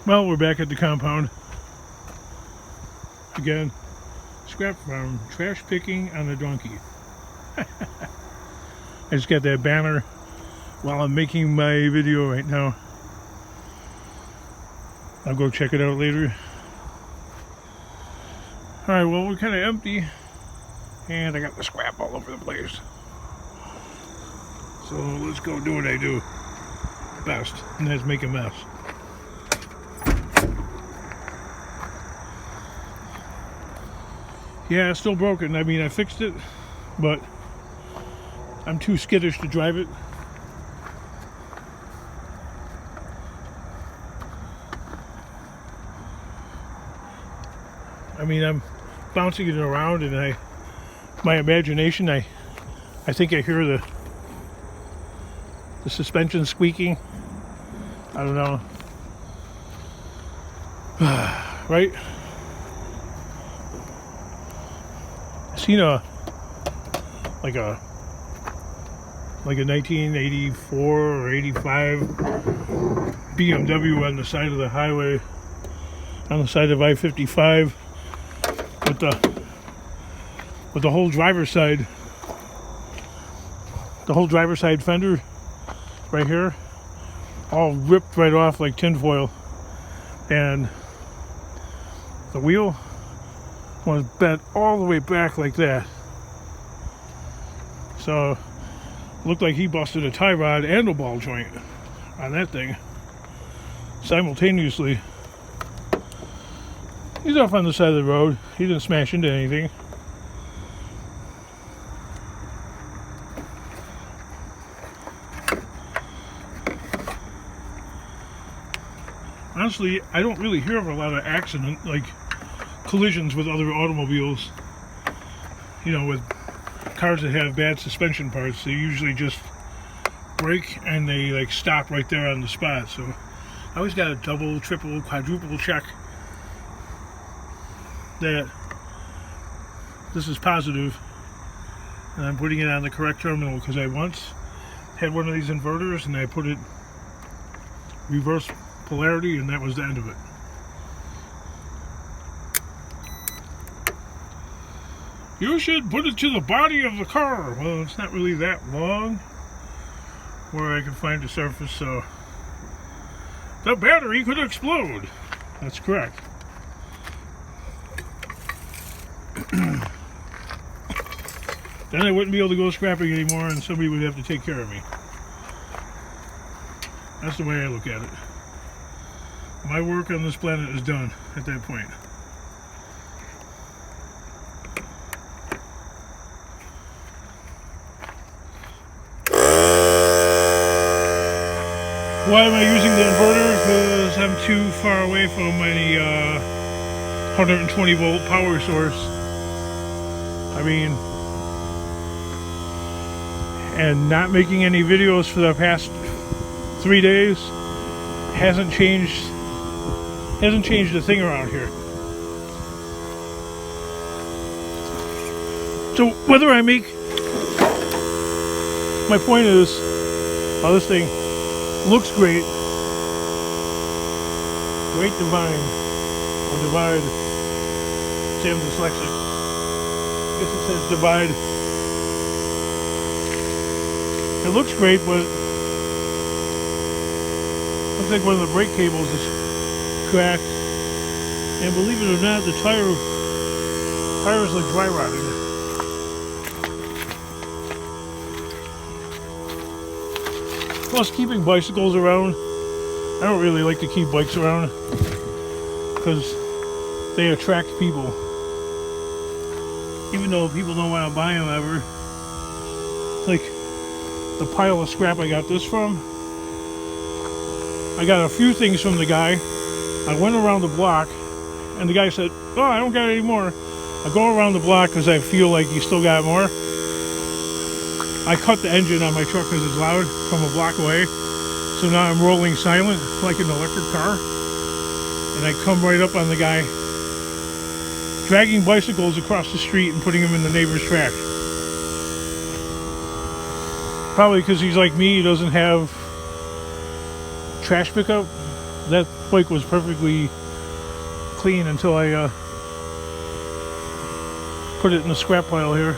Well, we're back at the compound again. Scrap farm, trash picking on a donkey. I just got that banner while I'm making my video right now. I'll go check it out later. Alright, well, we're kind of empty and I got the scrap all over the place. So let's go do what I do best, and that's make a mess. Yeah, it's still broken. I mean, I fixed it, but I'm too skittish to drive it. I mean, I'm bouncing it around, and my imagination, I think I hear the suspension squeaking. I don't know. Right? I seen like a 1984 or 85 BMW on the side of the highway, on the side of I-55, with the whole driver's side fender right here all ripped right off like tinfoil, and the wheel was bent all the way back like that. So it looked like he busted a tie rod and a ball joint on that thing simultaneously. He's off on the side of the road. He didn't smash into anything. Honestly, I don't really hear of a lot of accident, like collisions with other automobiles. You know, with cars that have bad suspension parts, they usually just brake and they like stop right there on the spot. So I always got to double, triple, quadruple check that this is positive and I'm putting it on the correct terminal, because I once had one of these inverters and I put it reverse polarity, and that was the end of it. You should put it to the body of the car. Well, it's not really that long where I can find the surface, so the battery could explode. That's correct. Then I wouldn't be able to go scrapping anymore, and somebody would have to take care of me. That's the way I look at it. My work on this planet is done at that point. Why am I using the inverter? Because I'm too far away from any 120 volt power source. I mean, and not making any videos for the past 3 days hasn't changed a thing around here. So whether I make, my point is, oh, this thing looks great. Great divine. Or divide. See, I'm dyslexic. I guess it says divide. It looks great, but looks like one of the brake cables is cracked, and believe it or not, the tire is like dry rotted. Plus, keeping bicycles around, I don't really like to keep bikes around because they attract people. Even though people don't want to buy them ever. Like the pile of scrap I got this from. I got a few things from the guy. I went around the block, and the guy said, "Oh, I don't got any more." I go around the block because I feel like you still got more. I cut the engine on my truck because it's loud from a block away. So now I'm rolling silent like an electric car. And I come right up on the guy dragging bicycles across the street and putting them in the neighbor's trash. Probably because he's like me, he doesn't have trash pickup. That bike was perfectly clean until I put it in the scrap pile here.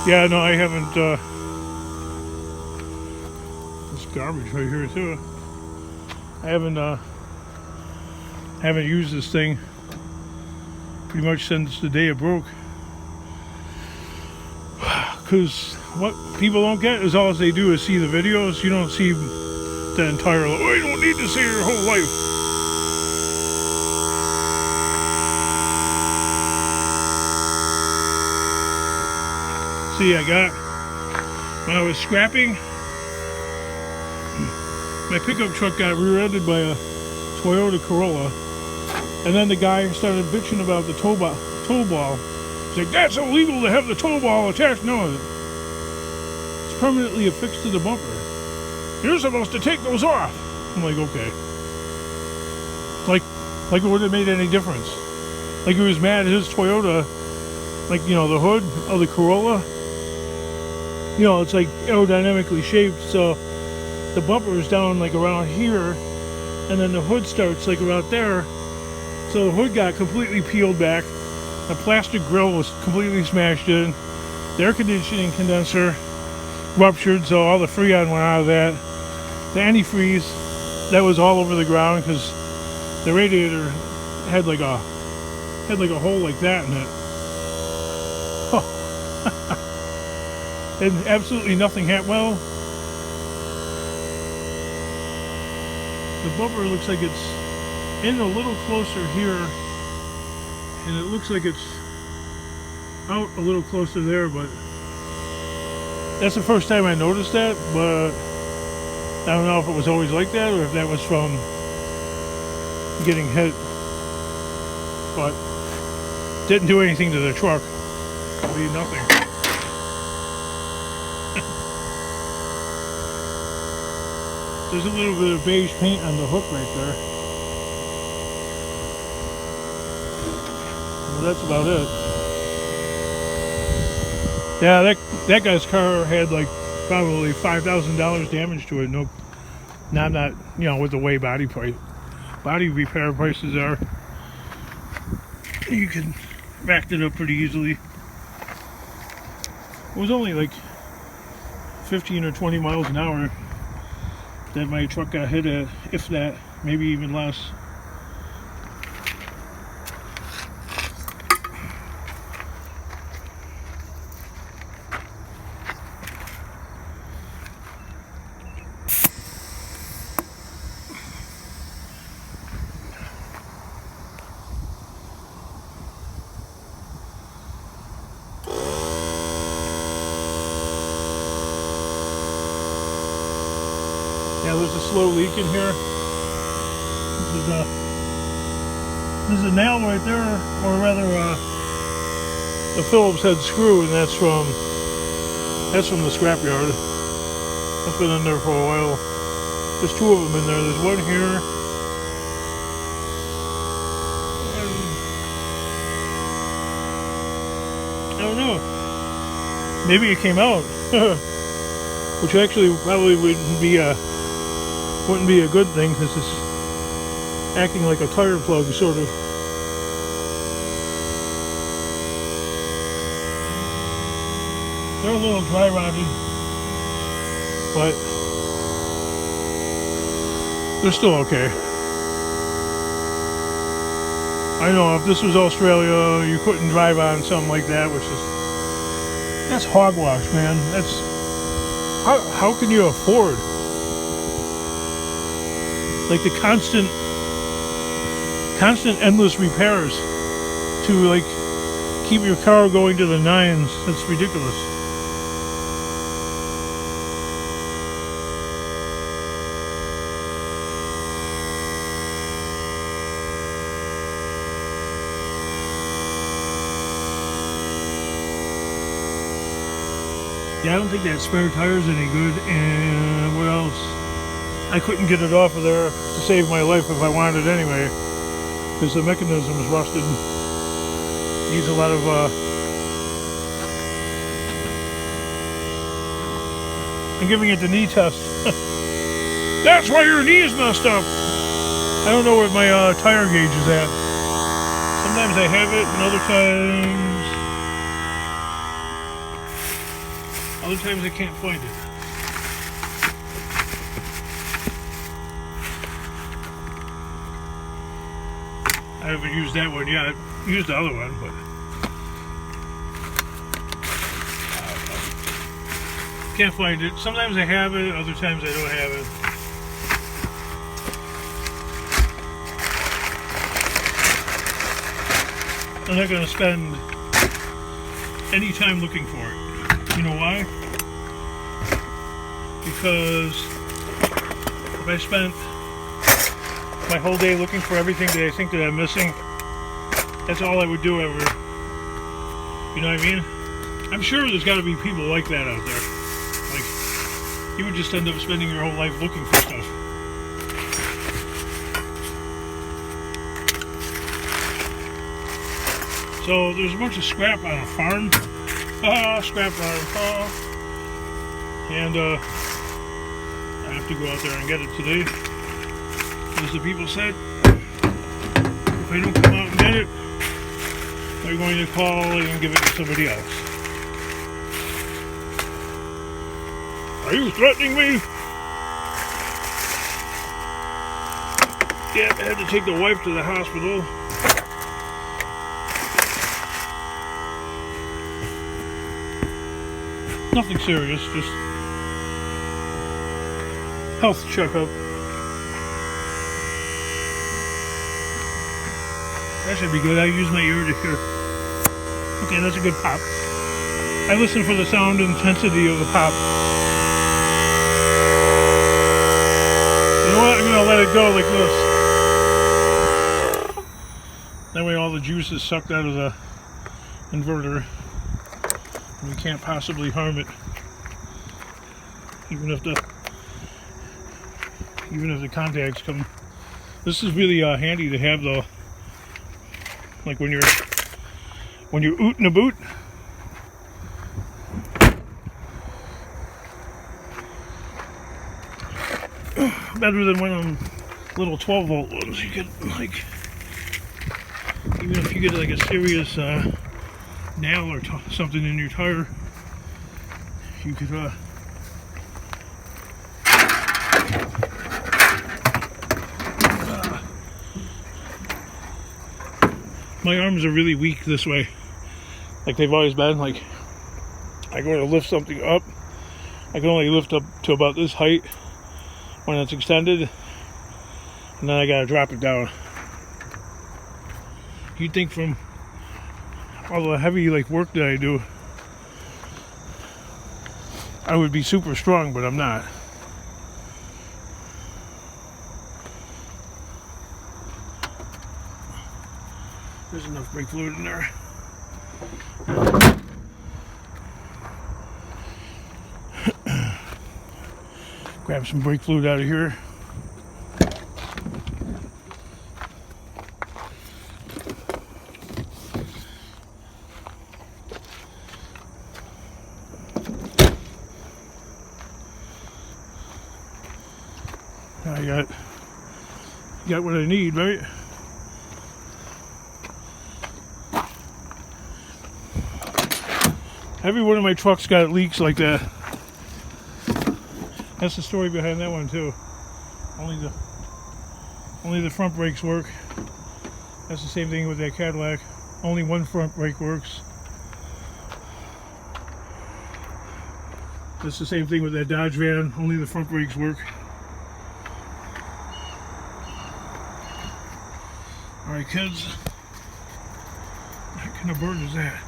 Yeah, no, I haven't. There's garbage right here too. I haven't used this thing pretty much since the day it broke. Because what people don't get is all they do is see the videos. You don't see the entire. Oh, you don't need to see your whole life. See, I got, when I was scrapping, my pickup truck got rear-ended by a Toyota Corolla, and then the guy started bitching about the tow ball. He's like, that's illegal to have the tow ball attached. No, it's permanently affixed to the bumper. You're supposed to take those off. I'm like, okay. Like it wouldn't have made any difference. Like he was mad at his Toyota, like, you know, the hood of the Corolla. You know, it's like aerodynamically shaped, so the bumper is down like around here, and then the hood starts like around there. So the hood got completely peeled back. The plastic grill was completely smashed in. The air conditioning condenser ruptured, so all the Freon went out of that. The antifreeze, that was all over the ground because the radiator had like a hole like that in it. And absolutely nothing happened. Well, the bumper looks like it's in a little closer here, and it looks like it's out a little closer there, but that's the first time I noticed that. But I don't know if it was always like that or if that was from getting hit, but didn't do anything to the truck. I mean, nothing. There's a little bit of beige paint on the hook right there. Well, that's about it. Yeah, that guy's car had like probably $5,000 damage to it. No, not you know, with the way body repair prices are. You can rack it up pretty easily. It was only like 15 or 20 miles an hour that my truck got hit at, if that, maybe even less. Yeah, there's a slow leak in here. There's a nail right there, or rather a Phillips head screw, and that's from the scrapyard. That's been in there for a while. There's two of them in there. There's one here. And I don't know. Maybe it came out. Which actually probably wouldn't be a good thing, because it's acting like a tire plug, sort of. They're a little dry rotted, but they're still okay. I know if this was Australia, you couldn't drive on something like that, that's hogwash, man. That's how can you afford like the constant endless repairs to like keep your car going to the nines? That's ridiculous. Yeah, I don't think that spare tire is any good. And what else? I couldn't get it off of there to save my life if I wanted it anyway, because the mechanism is rusted. Needs a lot of I'm giving it the knee test. That's why your knee is messed up. I don't know where my tire gauge is at. Sometimes I have it, and other times I can't find it. I haven't used that one yet. I've used the other one, but can't find it. Sometimes I have it, other times I don't have it. I'm not going to spend any time looking for it. You know why? Because if I spent my whole day looking for everything that I think that I'm missing, that's all I would do ever. You know what I mean? I'm sure there's got to be people like that out there. Like, you would just end up spending your whole life looking for stuff. So there's a bunch of scrap on a farm. Scrap farm. And I have to go out there and get it today. As the people said, if I don't come out and get it, they're going to call and give it to somebody else. Are you threatening me? Yeah, I had to take the wife to the hospital. Nothing serious, just health checkup. That should be good. I use my ear to hear. Okay, that's a good pop. I listen for the sound intensity of the pop. You know what? I'm going to let it go like this. That way all the juice is sucked out of the inverter. And we can't possibly harm it. Even if the contacts come. This is really handy to have though. Like when you're ootin' a boot. Better than one of them little 12-volt ones. You could like, even if you get like a serious nail or something in your tire, you could my arms are really weak this way, like they've always been. Like, I go to lift something up, I can only lift up to about this height when it's extended, and then I gotta drop it down. You'd think from all the heavy like work that I do, I would be super strong, but I'm not. There's enough brake fluid in there. Grab some brake fluid out of here. I got what I need, right? Every one of my trucks got leaks like that. That's the story behind that one too. Only the front brakes work. That's the same thing with that Cadillac. Only one front brake works. That's the same thing with that Dodge van. Only the front brakes work. Alright kids, what kind of bird is that?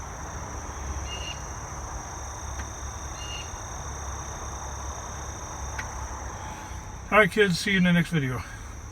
Alright kids, see you in the next video.